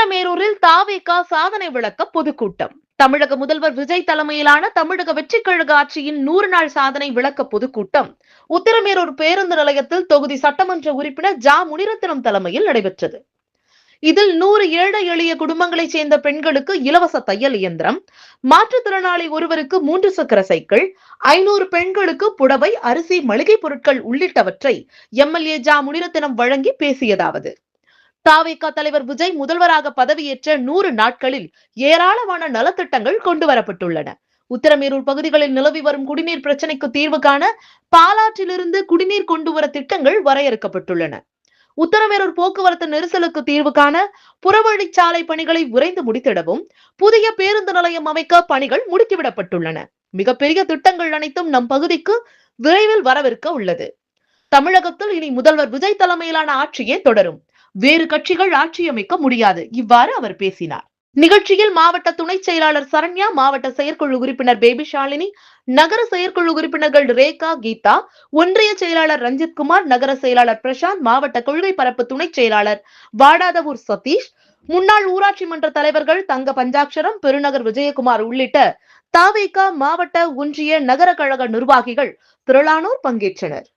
உத்திரமேரூரில் தாவேக சாதனை விளக்க பொதுக்கூட்டம். தமிழக முதல்வர் விஜய் தலைமையிலான தமிழக வெற்றிக் கழக ஆட்சியின் 100 நாள் சாதனை விளக்க பொதுக்கூட்டம் உத்திரமேரூர் பேருந்து நிலையத்தில் தொகுதி சட்டமன்ற உறுப்பினர் ஜா முனிரத்தினம் தலைமையில் நடைபெற்றது. இதில் 100 ஏழை எளிய குடும்பங்களைச் சேர்ந்த பெண்களுக்கு இலவச தையல் இயந்திரம், மாற்றுத்திறனாளி ஒருவருக்கு 3 சக்கர சைக்கிள், 500 பெண்களுக்கு புடவை, அரிசி, மளிகை பொருட்கள் உள்ளிட்டவற்றை எம்எல்ஏ ஜா முனிரத்தினம் வழங்கி பேசியதாவது: தாவேகா தலைவர் விஜய் முதல்வராக பதவியேற்ற 100 நாட்களில் ஏராளமான நலத்திட்டங்கள் கொண்டு வரப்பட்டுள்ளன. உத்திரமேரூர் பகுதிகளில் நிலவி வரும் குடிநீர் பிரச்சனைக்கு தீர்வு காண பாலாற்றிலிருந்து குடிநீர் கொண்டு வர திட்டங்கள் வரையறுக்கப்பட்டுள்ளன. உத்திரமேரூர் போக்குவரத்து நெரிசலுக்கு தீர்வு காண புறவழிச்சாலை பணிகளை விரைந்து முடித்திடவும் புதிய பேருந்து நிலையம் அமைக்க பணிகள் முடுக்கிவிடப்பட்டுள்ளன. மிகப்பெரிய திட்டங்கள் அனைத்தும் நம் பகுதிக்கு விரைவில் வரவிருக்க உள்ளது. தமிழகத்தில் இனி முதல்வர் விஜய் தலைமையிலான ஆட்சியே தொடரும். வேறு கட்சிகள் ஆட்சி அமைக்க முடியாது. இவ்வாறு அவர் பேசினார். நிகழ்ச்சியில் மாவட்ட துணை செயலாளர் சரண்யா, மாவட்ட செயற்குழு உறுப்பினர் பேபி ஷாலினி, நகர செயற்குழு உறுப்பினர்கள் ரேகா, கீதா, ஒன்றிய செயலாளர் ரஞ்சித்குமார், நகர செயலாளர் பிரசாந்த், மாவட்ட கொள்கை பரப்பு துணை செயலாளர் வாடாதவூர் சதீஷ், முன்னாள் ஊராட்சி மன்ற தலைவர்கள் தங்க பஞ்சாட்சரம், பெருநகர் விஜயகுமார் உள்ளிட்ட தாவேகா மாவட்ட, ஒன்றிய, நகர கழக நிர்வாகிகள் திரளானோர் பங்கேற்றனர்.